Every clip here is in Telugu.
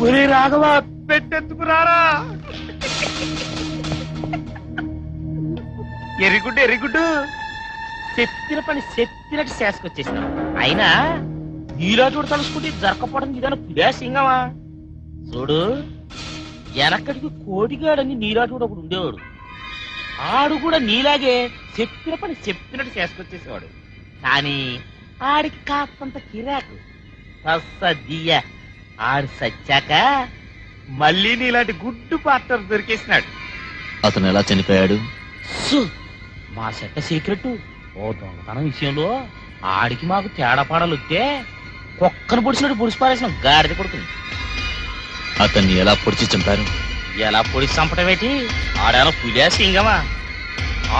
ఒరే రాఘవ పెట్టెత్తుకురారా. ఎరిగుడ్డు ఎరిగుడ్డు చెప్పిన పని చెప్పినట్టు చేసుకొచ్చేసిన. అయినా నీలా చూడు తలుసుకుంటే జరగకపోవడం ఇదాను పులేసింగమా. చూడు వెనక్కడికి కోటిగాడని నీలాటోడు ఒకడు ఉండేవాడు. ఆడు కూడా నీలాగే చెప్పిన పని చెప్పినట్టు చేసుకొచ్చేసేవాడు. కానీ ఆడికి కాస్తంత కిరాకు సద్దీయ. ఆడు సచ్చాక మళ్ళీ నీలాంటి గుడ్డు పార్ట్నర్ దొరికేసినాడు. అతను ఎలా చనిపోయాడు? మా సెట్ట సీక్రెట్. ఓ దొంగతనం విషయంలో ఆడికి మాకు తేడా పాడాలు వస్తే కుక్కను పొడిచినట్టు పొడిచి పారేసిన గాడిద కొడుతుంది. అతన్ని ఎలా పొడిచి చంపారు? ఎలా పొడిచి చంపటం ఏంటి? ఆడేమో పులియా సింగమా?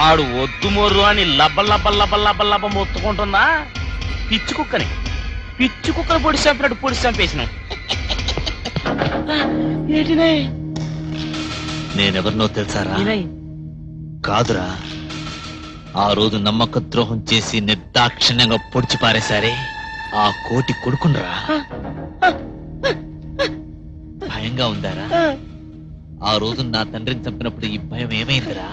ఆడు వద్దు మొర్రు అని లబ్బ లబ్బ లబ్బ లబ్బ లబ్బ మొత్తుకుంటున్నా పిచ్చి కుక్కని పొడిచి చంపినట్టు పొడిచి చంపేసినాం. ఏంటినే? నేనెవరినో తెలుసారా? కాదురా, ఆ రోజు నమ్మక ద్రోహం చేసి నిర్దాక్షిణ్యంగా పొడిచి పారేశారే ఆ కోటి కొడుకునరా. భయంగా ఉందారా? ఆ రోజు నా తండ్రిని చంపినప్పుడు ఈ భయం ఏమైందిరా?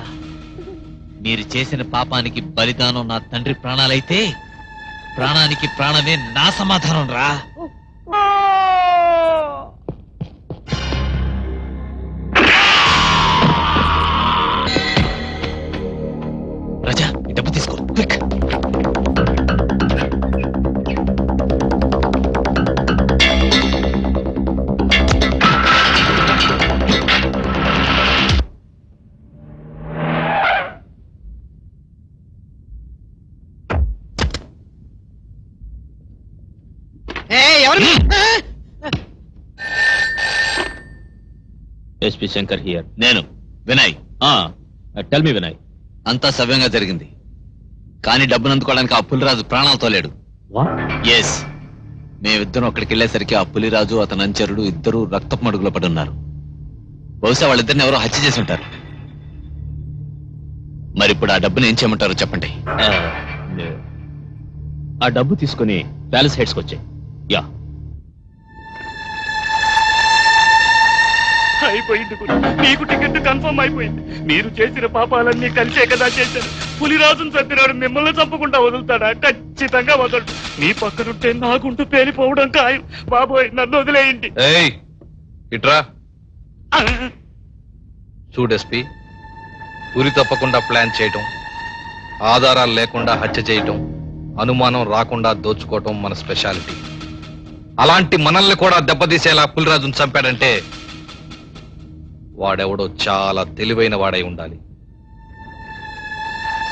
మీరు చేసిన పాపానికి బలిదానం నా తండ్రి ప్రాణాలైతే ప్రాణానికి ప్రాణమే నా సమాధానం రా. రాజా, ఈ డబ్బు తీసుకో, క్విక్. SP Shankar here. నేను వినయ్. Tell me Vinay. అంతా సవ్యంగా జరిగింది, కానీ డబ్బును అందుకోవడానికి ఆ పులిరాజు ప్రాణాలతో లేడు. ఎస్, మేమిద్దరం అక్కడికి వెళ్ళేసరికి ఆ పులిరాజు అతని అనుచరుడు ఇద్దరు రక్తపు మడుగులో పడి ఉన్నారు. బహుశా వాళ్ళిద్దరిని ఎవరో హత్య చేసి ఉంటారు. మరి ఇప్పుడు ఆ డబ్బుని ఏం చేయమంటారో చెప్పండి. ఆ డబ్బు తీసుకుని ప్యాలెస్ హెడ్స్కి వచ్చాయి. యా, అయిపోయింది. మీకు టికెట్ కన్ఫర్మ్ అయిపోయింది. మీరు చేసిన పాపాలన్నీ కలిసే కదా చేశారు. పులిరాజును చంపినాడు, మిమ్మల్ని చంపకుండా వదులుతాడా? ఖచ్చితంగా వదలడు. మీ పక్కనుంటే నాకుంటూ పేలిపోవడం ఖాయం. బాబోయ్, నన్ను వదిలేయండి. ఇట్రా చూడు ఎస్పీ, ఉరి తప్పకుండా ప్లాన్ చేయటం, ఆధారాలు లేకుండా హత్య చేయటం, అనుమానం రాకుండా దోచుకోవటం మన స్పెషాలిటీ. అలాంటి మనల్ని కూడా దెబ్బతీసేలా పులిరాజును చంపాడంటే వాడెవడో చాలా తెలివైన వాడై ఉండాలి.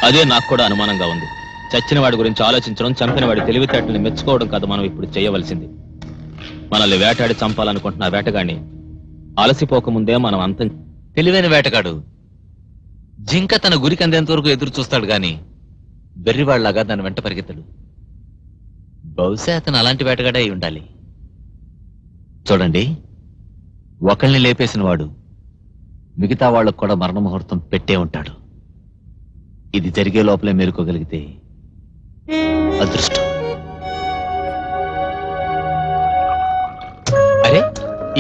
అదే నాకు కూడా అనుమానంగా ఉంది. చచ్చిన వాడి గురించి ఆలోచించడం, చంపిన వాడి తెలివితేటల్ని మెచ్చుకోవడం కాదు మనం ఇప్పుడు చేయవలసింది. మనల్ని వేటాడి చంపాలనుకుంటున్న వేటగాడిని అలసిపోకముందే మనం అంతం. తెలివైన వేటగాడు జింక తన గురికి అందేంత వరకు ఎదురు చూస్తాడు గాని బెర్రివాళ్లాగా దాని వెంట పరిగెత్తడు. బహుశా అతను అలాంటి వేటగాడే అయి ఉండాలి. చూడండి, ఒకళ్ళని లేపేసిన వాడు మిగతా వాళ్లకు కూడా మరణ ముహూర్తం పెట్టే ఉంటాడు. ఇది జరిగే లోపలే మేలుకోగలిగితే అదృష్టం. అరే,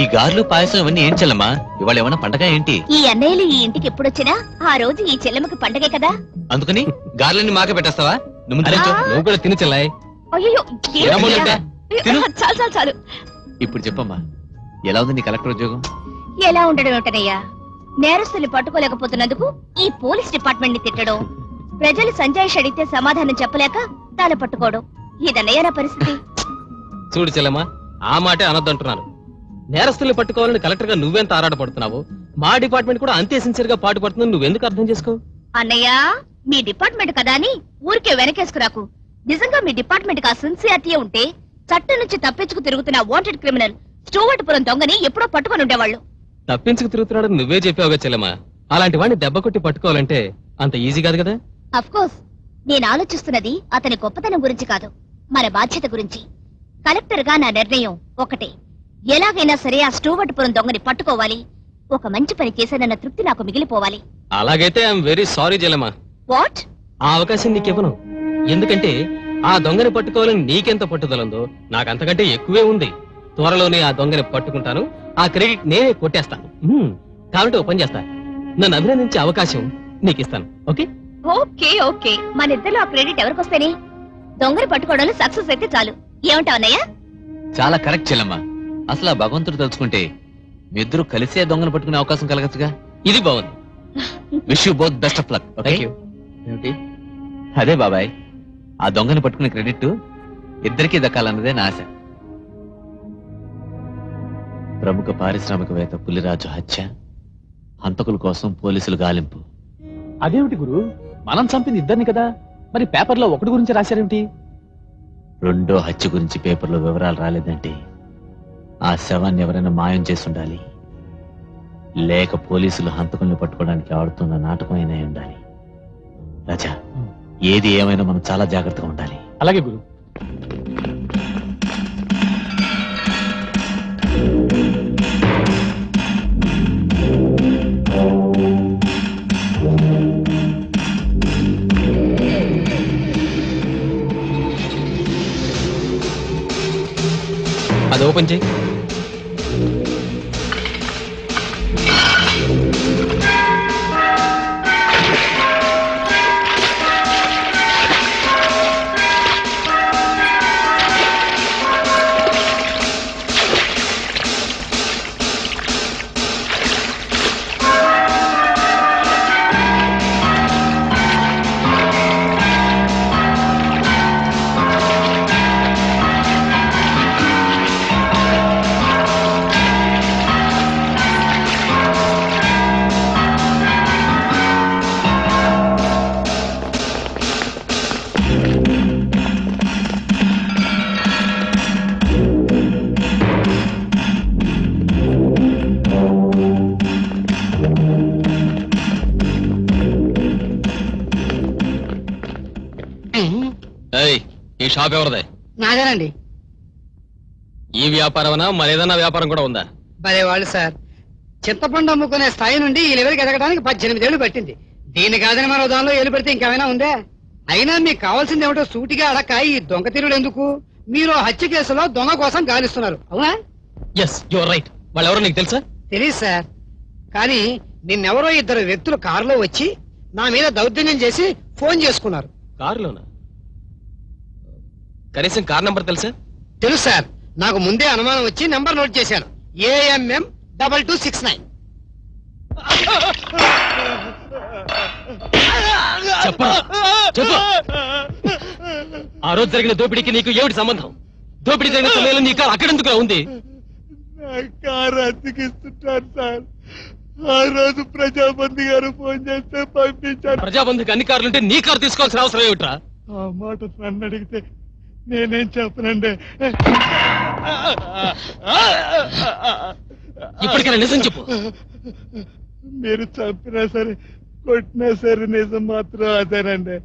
ఈ గార్లు పాయసం ఇవన్నీ ఏం చెల్లమ్మా? ఇవాళ ఏమన్నా పండగ ఏంటి? ఈ అన్నయ్యలు ఈ ఇంటికి ఎప్పుడొచ్చినా ఆ రోజు ఈ చెల్లెమ్మకి పండగే కదా. అందుకని గార్లన్నీ మాకే పెట్టేస్తావా? నువ్వు కూడా తిని చెల్లాయి. అయ్యో, చాలు చాలు చాలు. ఇప్పుడు చెప్పమ్మా, ఎలా ఉంది నీ కలెక్టర్ ఉద్యోగం? ఎలా ఉండడం ఏమిటనయ్యా? నేరస్తుల్ని పట్టుకోలేకపోతున్నందుకు ఈ పోలీస్ డిపార్ట్మెంట్ ని తిట్టడం, ప్రజలు సంజాయిష్ అడిగితే సమాధానం చెప్పలేక తాళ పట్టుకోవడం, ఇదన్నయ్య నా పరిస్థితి. చూడు చెల్లమ్మా, ఆ మాటే అనొద్దంటున్నాను. నేరస్తుల్ని పట్టుకోవాలని కలెక్టర్ గా నువ్వెంత ఆరాటపడుతున్నావు, మా డిపార్ట్మెంట్ కూడా అంతే సిన్సియర్ గా పాటుపడుతుంది. నువ్వెందుకు అర్థం చేసుకో? అన్నయ్య, మీ డిపార్ట్మెంట్ కదా అని ఊరికే వెనకేసుకురాకు. నిజంగా మీ డిపార్ట్మెంట్ కి ఆ సిన్సియారిటీ ఉంటే చట్టం నుంచి తప్పించుకు తిరుగుతున్న వాంటెడ్ క్రిమినల్ స్టోవర్పురం దొంగని ఎప్పుడో పట్టుకుని ఉండేవాళ్ళు. తప్పించుకు తిరుగుతున్నాడని నువ్వే చెప్పావుగా చెల్లమ్మా. అలాంటి వాడిని దెబ్బ కొట్టి పట్టుకోవాలంటే అంత ఈజీ కాదు కదా. అఫ్ కోర్స్, నేను ఆలోచిస్తున్నది అతని గొప్పతనం గురించి కాదు, మన బాధ్యత గురించి. కలెక్టర్ గా నా నిర్ణయం ఒకటే, ఎలాగైనా సరే ఆ స్టోవర్పురం దొంగని పట్టుకోవాలి. ఒక మంచి పని చేశానన్న తృప్తి నాకు మిగిలిపోవాలి. అలాగైతే ఐఎమ్ వెరీ సారీ చెల్లమ్మా. వాట్? ఆ అవకాశం నీకివ్వను. ఎందుకంటే ఆ దొంగని పట్టుకోవాలని నీకెంత పట్టుదలందో నాకంతకంటే ఎక్కువే ఉంది. త్వరలోనే ఆ దొంగని పట్టుకుంటాను. ఆ క్రెడిట్ నేనే కొట్టేస్తాను. కాబట్టి ఓ పని చేస్తా, నన్ను అభినందించే అవకాశం నీకు ఇస్తాను. ఓకే ఓకే ఓకే, మన ఇద్దరు ఆ క్రెడిట్ ఎవరికి వస్తేనే? దొంగని పట్టుకోవడంలో సక్సెస్ అయితే చాలు. ఏమంటావు అన్నయ్య? చాలా కరెక్ట్ చెల్లమ్మ. అసలు ఆ భగవంతుడు తలుచుకుంటే మీ ఇద్దరు కలిసే దొంగను పట్టుకునే అవకాశం కలగచ్చుగా. ఇది బాగుంది. Wish you both best of luck. Thank you. అదే బాబాయ్, ఆ దొంగని పట్టుకునే క్రెడిట్ ఇద్దరికీ దక్కాలన్నదే నా ఆశ. ప్రముఖ పారిశ్రామికవేత్త పులిరాజు హత్య, హంతకుల కోసం పోలీసులు గాలింపు. అదేమిటి గురు, మనం చంపింది ఇద్దరిని కదా, మరి పేపర్లో ఒకటి గురించి రాశారేమిటి? రెండో హత్య గురించి పేపర్లో వివరాలు రాలేదంటే ఆ శవాన్ని ఎవరైనా మాయం చేసి ఉండాలి, లేక పోలీసులు హంతకుల్ని పట్టుకోవడానికి ఆడుతున్న నాటకం అయినా ఉండాలి. రాజా, ఏది ఏమైనా మనం చాలా జాగ్రత్తగా ఉండాలి. అలాగే గురు. అది ఓపెన్ చేయి. ఈ షాప్ ఎవరిదే? నాదేనండి. ఈ వ్యాపారమనా మరేదన్నా వ్యాపారం కూడా ఉందా? భలే వాళ్ళు సార్, చింతపండు అమ్ముకునే స్థాయి నుండి ఈ లెవెల్కి ఎదగడానికి 18 ఏళ్లు పట్టింది. దీన్ని కాదని మరో దానిలో ఏలు పెడితే ఇంకేమైనా ఉందే? అయినా మీకు కావాల్సింది ఏమిటో సూటిగా అడక్క ఈ దొంగ తీరుడు ఎందుకు? మీరు హత్య కేసులో దొంగ కోసం గాలిస్తున్నారు, అవునా? Yes, you're right. వాళ్ళు ఎవరో నీకు తెలుసా? తెలియదు సార్, కానీ నిన్నెవరో ఇద్దరు వ్యక్తులు కారులో వచ్చి నా మీద దౌర్జన్యం చేసి ఫోన్ చేసుకున్నారు. కారులోనా? కనీసం కార్ నంబర్ తెలుసా? తెలుసు సార్, నాకు ముందే అనుమానం వచ్చి నంబర్ నోట్ చేశాను. AMM 2269. చెప్పు. ఆ రోజు జరిగిన దోపిడీకి నీకు ఏమిటి సంబంధం? దోపిడీ జరిగిన సమయంలో నీ కారు అక్కడెందుకు ఉంది? కారు అద్దెకిస్తుంటారు సార్. ఆ రోజు ప్రజాబంధు గారు ఫోన్ చేస్తే పంపించారు. ప్రజాబంధుకి అన్ని కార్లుంటే నీ కారు తీసుకోవాల్సిన అవసరం ఏమిట్రా? ఆ మాట నన్ను అడిగితే నేనేం చెప్పనండి. ఇప్పటికైనా నిజం చెప్పు. మీరు చంపినా సరే కొట్టినా సరే నిజం మాత్రం అదేనండి.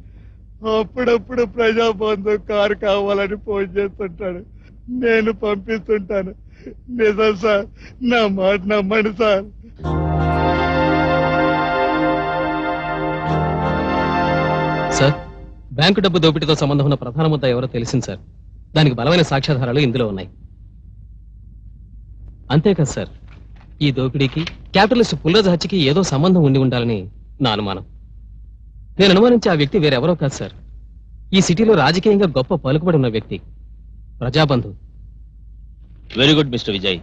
అప్పుడప్పుడు ప్రజాబంధు కారు కావాలని ఫోన్ చేస్తుంటాడు, నేను పంపిస్తుంటాను. నిజం సార్, నా మాట నమ్మండి సార్. సార్, బ్యాంకు డబ్బు దోపిడీతో సంబంధం ఉన్న ప్రధాన ముద్ద ఎవరో తెలిసింది సార్. దానికి బలమైన సాక్ష్యాధారాలు ఇందులో ఉన్నాయి. అంతేకాదు సార్, ఈ దోపిడీకి క్యాపిటలిస్ట్ పుల్లరాజు హత్యకి ఏదో సంబంధం ఉండి ఉండాలని నా అనుమానం. నేను అనుమానించే ఆ వ్యక్తి వేరెవరో కాదు సార్, ఈ సిటీలో రాజకీయంగా గొప్ప పలుకుబడి ఉన్న వ్యక్తి, ప్రజాబంధు. Very good mister Vijay.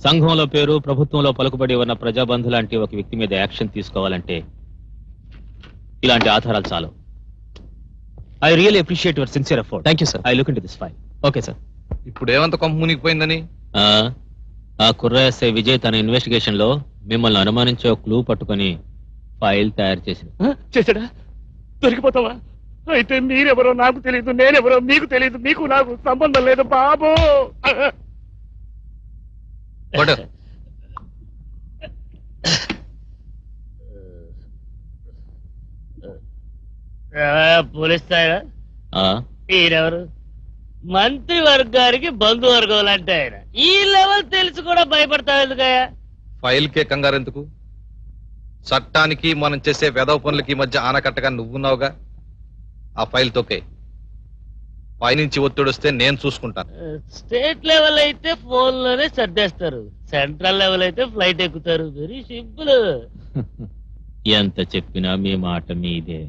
సంఘంలో పేరు, ప్రభుత్వంలో పలుకుబడి ఉన్న ప్రజాబంధు లాంటి ఒక వ్యక్తి మీద యాక్షన్ తీసుకోవాలంటే ఇలాంటి ఆధారాలు చాలు. I really appreciate your sincere effort. Thank you sir. I look into this file. Okay sir. ఇప్పుడు ఏమంత కొంప మునిగిపోయిందని? ఆ కుర్ర ఎస్ఐ విజయ్ తన ఇన్వెస్టిగేషన్ లో మిమ్మల్ని అనుమానించే ఒక క్లూ పట్టుకొని ఫైల్ తయారు చేసింది. చేశాడా? దొరికిపోతావా? అయితే మీరెవరో నాకు తెలియదు, నేనెవరో మీకు తెలియదు, మీకు నాకు సంబంధం లేదు బాబు. పోలీస్ స్థాయినా? ఆ, ఈయనెవరు? మంత్రి వర్గానికి బంధువర్గం అంటే ఆయన. ఈ లెవెల్ తెలిసి కూడా భయపడతావు ఎందుకయ్యా? ఫైల్ కే కంగారు ఎందుకు? చట్టానికి మనం చేసే వెధవ పనులకి మధ్య ఆనకట్టగా నువ్వున్నావుగా. ఆ ఫైల్ తోకే పైనుంచి ఒత్తిడి వస్తే నేను చూసుకుంటాను. స్టేట్ లెవెల్ అయితే ఫోన్ లోనే సర్దేస్తారు, సెంట్రల్ లెవెల్ అయితే ఫ్లైట్ ఎక్కుతారు. Very simple. ఎంత చెప్పినా మీ మాట మీదే.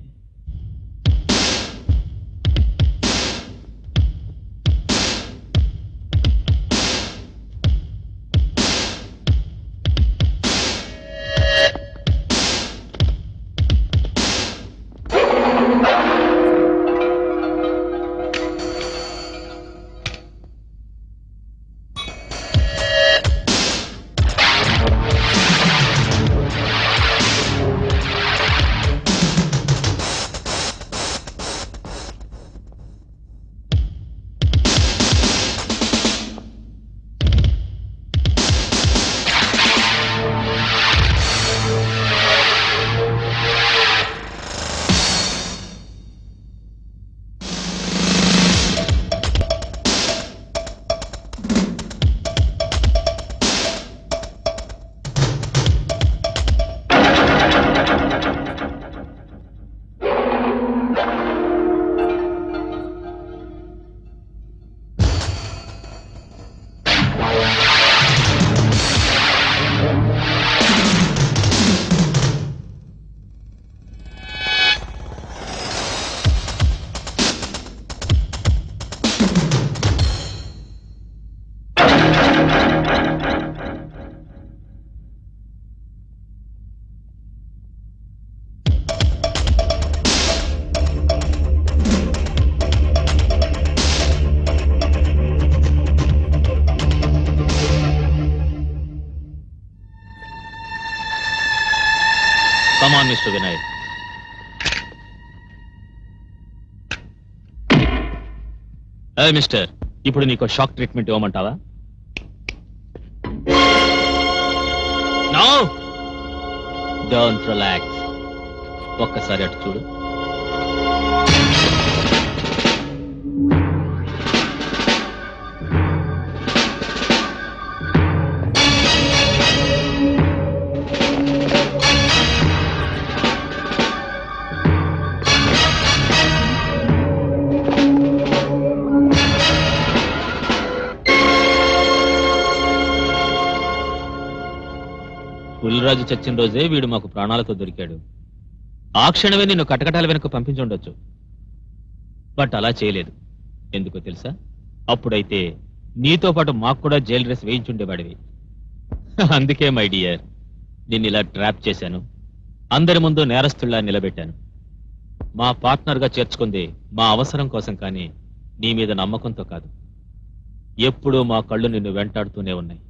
Come on, Mr. Vinay. Hey, mister. ఇప్పుడు నీకు షాక్ ట్రీట్మెంట్ ఇవ్వమంటావా? No, don't relax. ఒక్కసారి అటు చూడు. పులిరాజు చచ్చిన రోజే వీడు మాకు ప్రాణాలతో దొరికాడు. ఆ క్షణమే నిన్ను కటకటాల వెనుక పంపించుండొచ్చు, బట్ అలా చేయలేదు. ఎందుకో తెలుసా? అప్పుడైతే నీతో పాటు మాకు కూడా జైలు డ్రెస్ వేయించుండేవాడివి. అందుకే మై డియర్, నిన్ను ఇలా ట్రాప్ చేశాను, అందరి ముందు నేరస్తుల్లా నిలబెట్టాను. మా పార్ట్నర్గా చేర్చుకుంది మా అవసరం కోసం, కానీ నీ మీద నమ్మకంతో కాదు. ఎప్పుడూ మా కళ్ళు నిన్ను వెంటాడుతూనే ఉన్నాయి.